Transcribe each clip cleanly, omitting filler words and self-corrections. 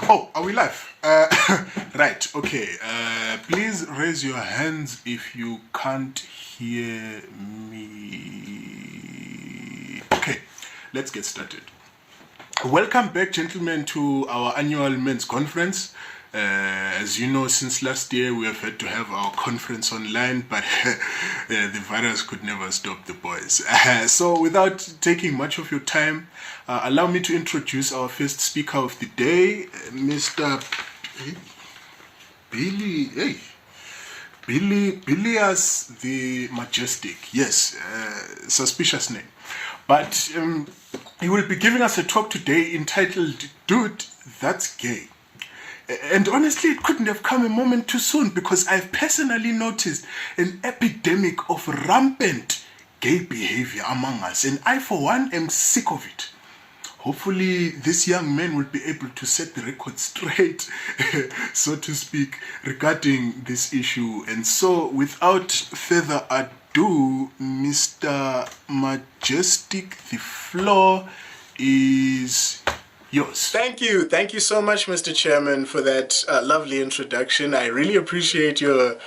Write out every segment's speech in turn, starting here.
Oh, are we live? Right, okay. Please raise your hands if you can't hear me. Okay, let's get started. Welcome back, gentlemen, to our annual men's conference. As you know, since last year we have had to have our conference online, but the virus could never stop the boys. So without taking much of your time, allow me to introduce our first speaker of the day, Mr. Bilias the Majestic. Yes, suspicious name. But he will be giving us a talk today entitled, Dude, That's Gay. And honestly, it couldn't have come a moment too soon because I've personally noticed an epidemic of rampant gay behavior among us, and I for one am sick of it. Hopefully this young man will be able to set the record straight, so to speak, regarding this issue. And so without further ado, Mr. Majestic, the floor is yours. Thank you so much, Mr. Chairman, for that lovely introduction. I really appreciate your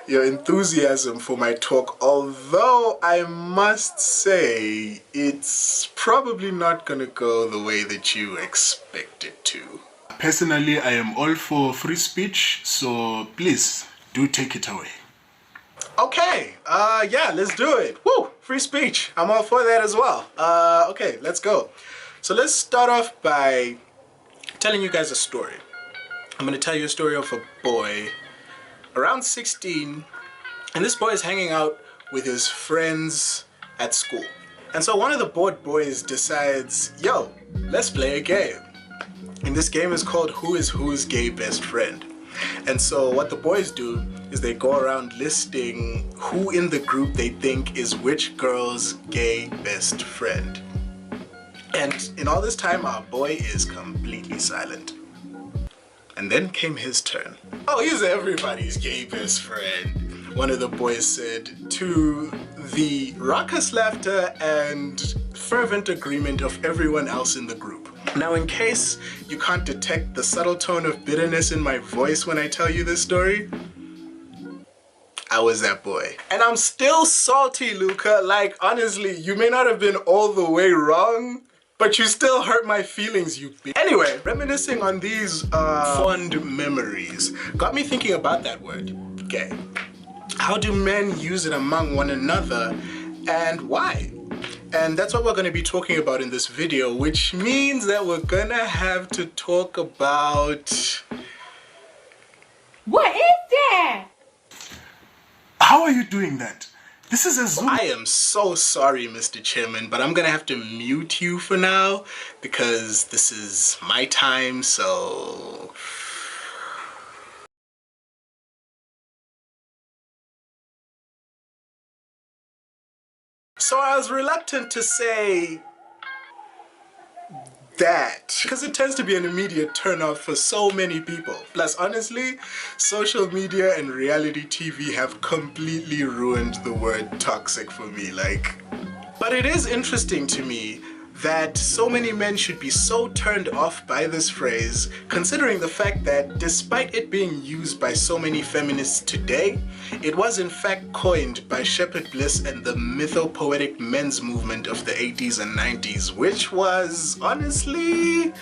enthusiasm for my talk, although I must say it's probably not gonna go the way that you expect it to. Personally, I am all for free speech, so please do take it away. Okay, yeah, let's do it. Woo, free speech. I'm all for that as well. Okay, let's go. So let's start off by telling you guys a story. I'm going to tell you a story of a boy around 16, and this boy is hanging out with his friends at school. And so one of the bored boys decides, yo, let's play a game. And this game is called Who is Who's Gay Best Friend. And so what the boys do is they go around listing who in the group they think is which girl's gay best friend. And in all this time, our boy is completely silent. And then came his turn. Oh, he's everybody's gay best friend, one of the boys said, to the raucous laughter and fervent agreement of everyone else in the group. Now, in case you can't detect the subtle tone of bitterness in my voice when I tell you this story, I was that boy. And I'm still salty, Luca. Like, honestly, you may not have been all the way wrong, but you still hurt my feelings, you bitch. Anyway, reminiscing on these fond memories got me thinking about that word, gay. How do men use it among one another, and why? And that's what we're going to be talking about in this video, which means that we're gonna have to talk about... What is that? How are you doing that? This is a Zoom. I am so sorry, Mr. Chairman, but I'm gonna have to mute you for now because this is my time, so... So I was reluctant to say that because it tends to be an immediate turn-off for so many people. Plus, honestly, social media and reality TV have completely ruined the word toxic for me, But it is interesting to me that so many men should be so turned off by this phrase, considering the fact that despite it being used by so many feminists today, it was in fact coined by Shepherd Bliss and the mythopoetic men's movement of the 80s and 90s, which was honestly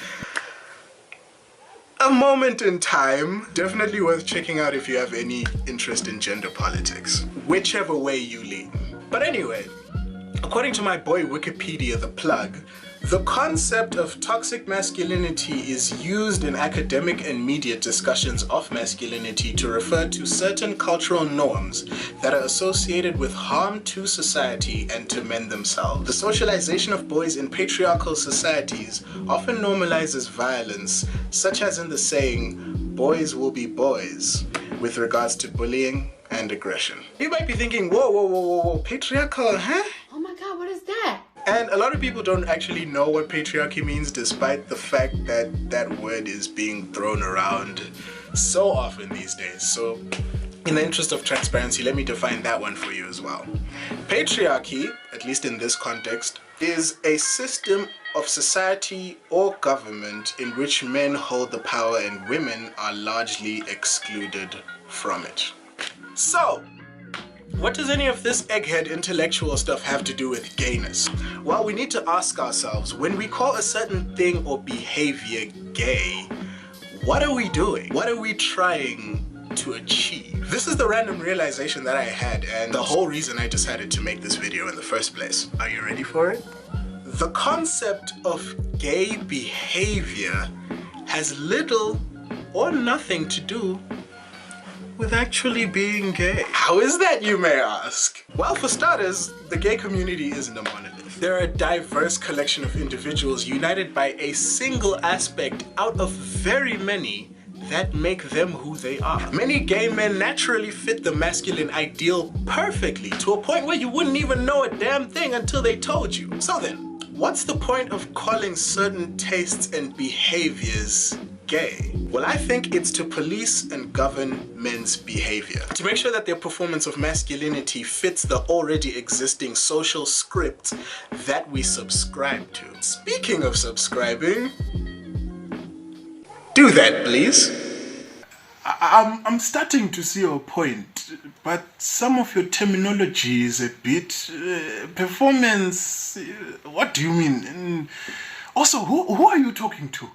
a moment in time. Definitely worth checking out if you have any interest in gender politics, whichever way you lean. But anyway, according to my boy Wikipedia, the plug, the concept of toxic masculinity is used in academic and media discussions of masculinity to refer to certain cultural norms that are associated with harm to society and to men themselves. The socialization of boys in patriarchal societies often normalizes violence, such as in the saying, boys will be boys, with regards to bullying and aggression. You might be thinking, whoa, patriarchal, huh? Oh my god, what is that? And a lot of people don't actually know what patriarchy means, despite the fact that that word is being thrown around so often these days. So in the interest of transparency, let me define that one for you as well. Patriarchy, at least in this context, is a system of society or government in which men hold the power and women are largely excluded from it. So, what does any of this egghead intellectual stuff have to do with gayness? Well, we need to ask ourselves, when we call a certain thing or behavior gay, what are we doing? What are we trying to achieve? This is the random realization that I had, and the whole reason I decided to make this video in the first place. Are you ready for it? The concept of gay behavior has little or nothing to do with actually being gay. How is that, you may ask? Well, for starters, the gay community isn't a monolith. They're a diverse collection of individuals united by a single aspect out of very many that make them who they are. Many gay men naturally fit the masculine ideal perfectly, to a point where you wouldn't even know a damn thing until they told you. So then, what's the point of calling certain tastes and behaviors gay? Well, I think it's to police and govern men's behavior, to make sure that their performance of masculinity fits the already existing social script that we subscribe to. Speaking of subscribing, do that, please. I'm starting to see your point, but some of your terminology is a bit performance. What do you mean? And also, who are you talking to?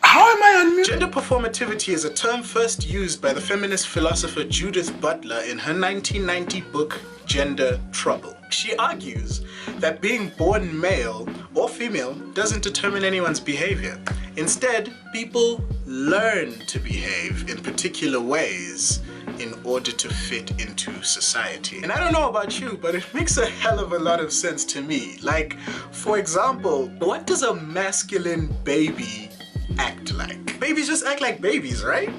How am I unmuted? Gender performativity is a term first used by the feminist philosopher Judith Butler in her 1990 book, Gender Trouble. She argues that being born male or female doesn't determine anyone's behavior. Instead, people learn to behave in particular ways in order to fit into society. And I don't know about you, but it makes a hell of a lot of sense to me. Like, for example, what does a masculine baby act like? Babies just act like babies, right?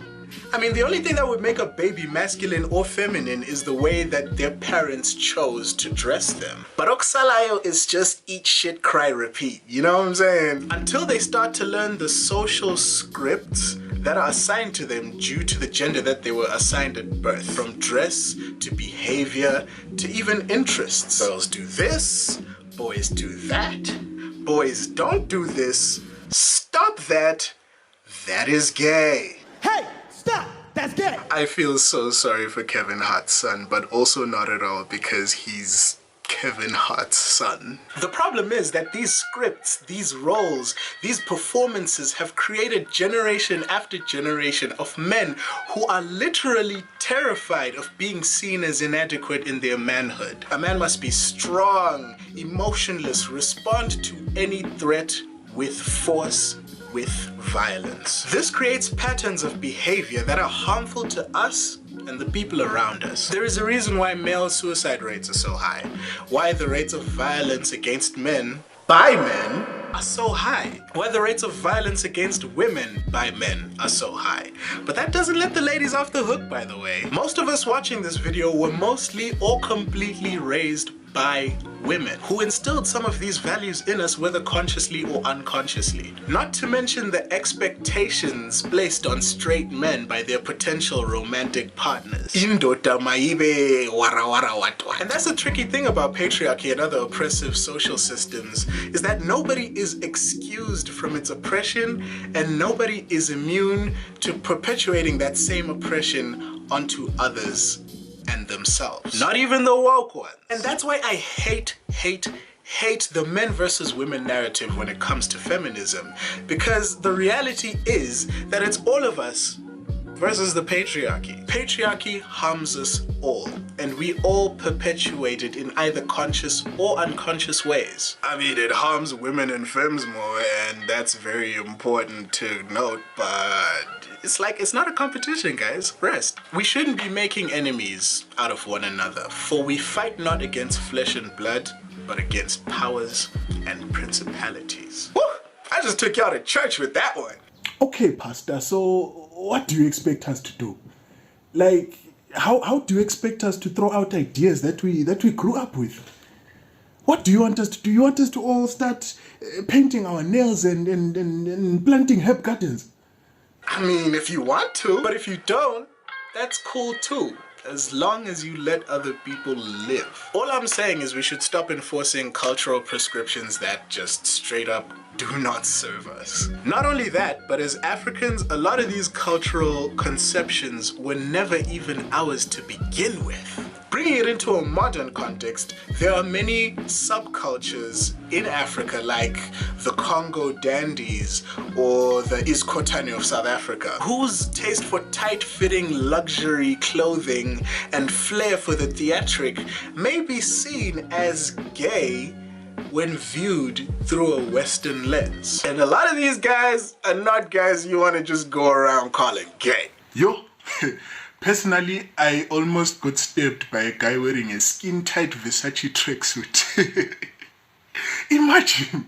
I mean, the only thing that would make a baby masculine or feminine is the way that their parents chose to dress them. But okusalayo is just eat, shit, cry, repeat. You know what I'm saying? Until they start to learn the social scripts that are assigned to them due to the gender that they were assigned at birth. From dress to behavior to even interests. Girls do this, boys do that, boys don't do this, stop that, that is gay. Hey, stop! That's gay! I feel so sorry for Kevin Hart's son, but also not at all, because he's Kevin Hart's son. The problem is that these scripts, these roles, these performances have created generation after generation of men who are literally terrified of being seen as inadequate in their manhood. A man must be strong, emotionless, respond to any threat with force, with violence. This creates patterns of behavior that are harmful to us and the people around us. There is a reason why male suicide rates are so high, why the rates of violence against men by men are so high, why the rates of violence against women by men are so high. But that doesn't let the ladies off the hook, by the way. Most of us watching this video were mostly or completely raised by women who instilled some of these values in us, whether consciously or unconsciously. Not to mention the expectations placed on straight men by their potential romantic partners. Indota maibe wara wara watwa. And that's the tricky thing about patriarchy and other oppressive social systems, is that nobody is excused from its oppression and nobody is immune to perpetuating that same oppression onto others and themselves. Not even the woke ones. And that's why I hate the men versus women narrative when it comes to feminism. Because the reality is that it's all of us versus the patriarchy. Patriarchy harms us all, and we all perpetuate it in either conscious or unconscious ways. I mean, it harms women and femmes more, and that's very important to note, but it's not a competition, guys. Rest. We shouldn't be making enemies out of one another, for we fight not against flesh and blood, but against powers and principalities. Woo! I just took y'all to church with that one. Okay, Pastor, so what do you expect us to do? Like, how do you expect us to throw out ideas that we grew up with? What do you want us to do? You want us to all start painting our nails and planting herb gardens? I mean, if you want to, but if you don't, that's cool too. as long as you let other people live. All I'm saying is we should stop enforcing cultural prescriptions that just straight up do not serve us. Not only that, but as Africans, a lot of these cultural conceptions were never even ours to begin with. Bringing it into a modern context, there are many subcultures in Africa like the Congo dandies or the Iskotani of South Africa, whose taste for tight-fitting luxury clothing and flair for the theatric may be seen as gay when viewed through a Western lens. And a lot of these guys are not guys you want to just go around calling gay. Yo, personally, I almost got stabbed by a guy wearing a skin-tight Versace tracksuit. Imagine.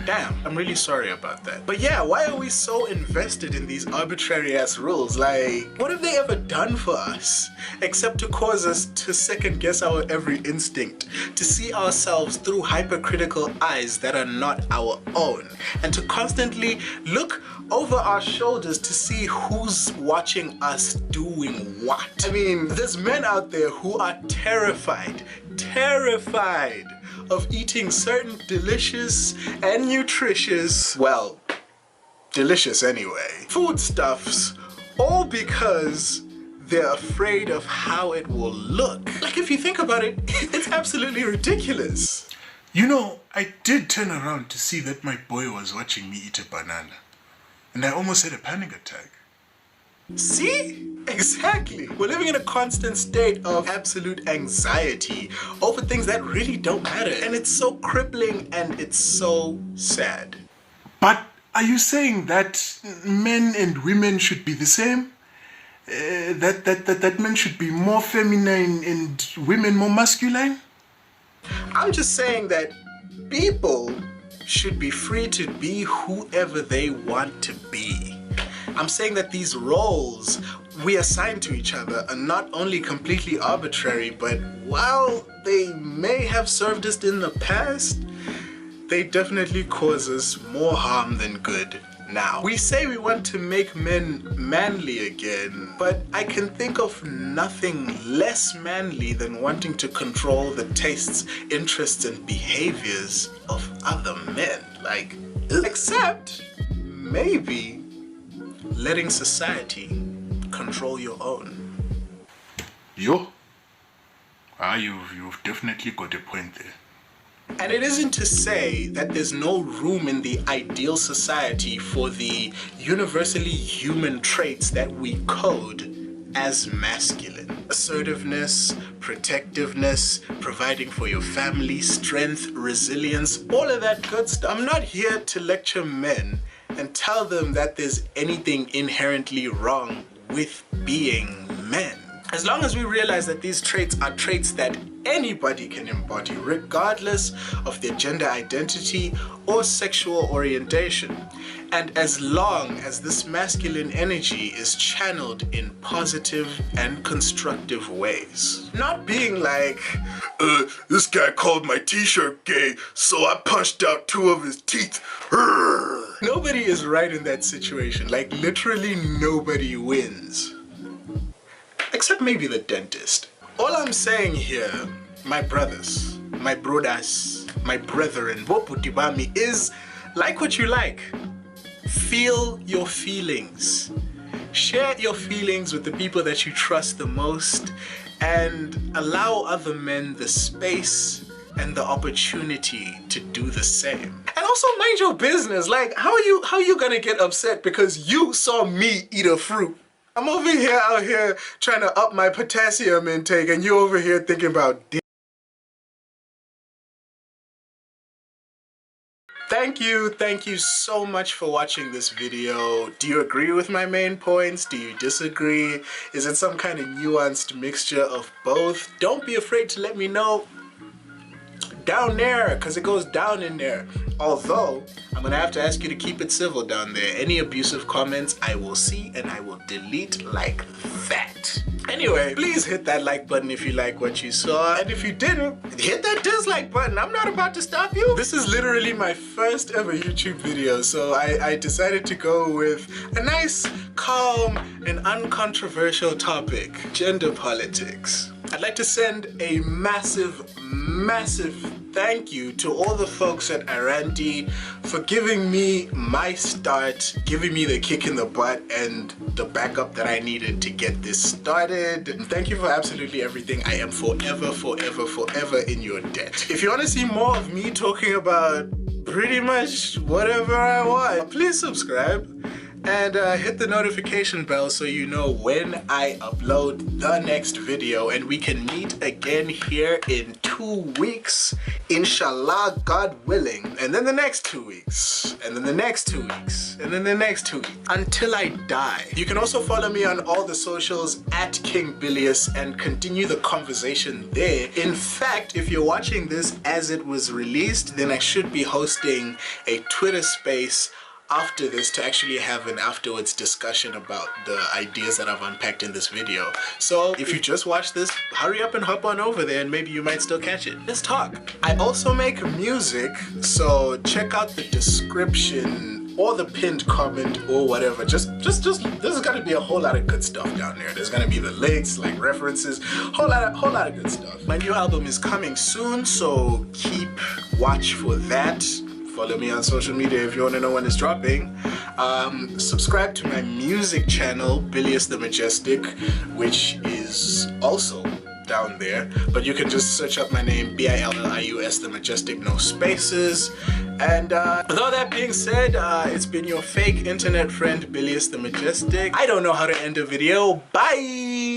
Damn, I'm really sorry about that. But yeah, why are we so invested in these arbitrary ass rules? Like, what have they ever done for us? Except to cause us to second guess our every instinct, to see ourselves through hypercritical eyes that are not our own, and to constantly look over our shoulders to see who's watching us doing what. I mean, there's men out there who are terrified of eating certain delicious and nutritious, well, delicious anyway, foodstuffs, all because they're afraid of how it will look. Like, if you think about it, it's absolutely ridiculous. You know, I did turn around to see that my boy was watching me eat a banana, and I almost had a panic attack. See? Exactly. We're living in a constant state of absolute anxiety over things that really don't matter. And it's so crippling and it's so sad. But are you saying that men and women should be the same? That men should be more feminine and women more masculine? I'm just saying that people should be free to be whoever they want to be. I'm saying that these roles we assign to each other are not only completely arbitrary, but while they may have served us in the past, they definitely cause us more harm than good now. We say we want to make men manly again, but I can think of nothing less manly than wanting to control the tastes, interests, and behaviors of other men. Like, except maybe letting society control your own. Yo, you've definitely got a point there. And it isn't to say that there's no room in the ideal society for the universally human traits that we code as masculine. Assertiveness, protectiveness, providing for your family, strength, resilience, all of that good stuff. I'm not here to lecture men and tell them that there's anything inherently wrong with being men. As long as we realize that these traits are traits that anybody can embody, regardless of their gender identity or sexual orientation. And as long as this masculine energy is channeled in positive and constructive ways. Not being like, this guy called my t-shirt gay, so I punched out 2 of his teeth. Nobody is right in that situation. Like, literally nobody wins. Except maybe the dentist. All I'm saying here, my brothers, my brothers, my brethren, Boputibami, is like what you like. Feel your feelings. Share your feelings with the people that you trust the most, and allow other men the space and the opportunity to do the same. And also mind your business. Like, how are you gonna get upset because you saw me eat a fruit? I'm over here out here trying to up my potassium intake, and you're over here thinking about Thank you so much for watching this video. Do you agree with my main points? Do you disagree? Is it some kind of nuanced mixture of both? Don't be afraid to let me know down there, because it goes down in there. Although, I'm gonna have to ask you to keep it civil down there. Any abusive comments I will see and I will delete like that. Anyway, please hit that like button if you like what you saw. And if you didn't, hit that dislike button. I'm not about to stop you. This is literally my first ever YouTube video, so I decided to go with a nice, calm, and uncontroversial topic: gender politics. I'd like to send a massive thank you to all the folks at Aranti for giving me my start, giving me the kick in the butt and the backup that I needed to get this started. And thank you for absolutely everything. I am forever in your debt. If you want to see more of me talking about pretty much whatever I want, please subscribe and hit the notification bell so you know when I upload the next video, and we can meet again here in 2 weeks, inshallah, God willing, and then the next 2 weeks, and then the next 2 weeks, and then the next 2 weeks, until I die. You can also follow me on all the socials at King Bilious and continue the conversation there. In fact, if you're watching this as it was released, then I should be hosting a Twitter space after this to actually have an afterwards discussion about the ideas that I've unpacked in this video. So if you just watched this, hurry up and hop on over there and maybe you might still catch it. Let's talk. I also make music, so check out the description or the pinned comment or whatever. Just there's gonna be a whole lot of good stuff down there. There's gonna be the links, like references, whole lot of good stuff. My new album is coming soon, so keep watch for that. Follow me on social media if you want to know when it's dropping. Subscribe to my music channel, Bilious the Majestic, which is also down there. But you can just search up my name, Billius the Majestic, no spaces. And with all that being said, it's been your fake internet friend, Bilious the Majestic. I don't know how to end a video. Bye!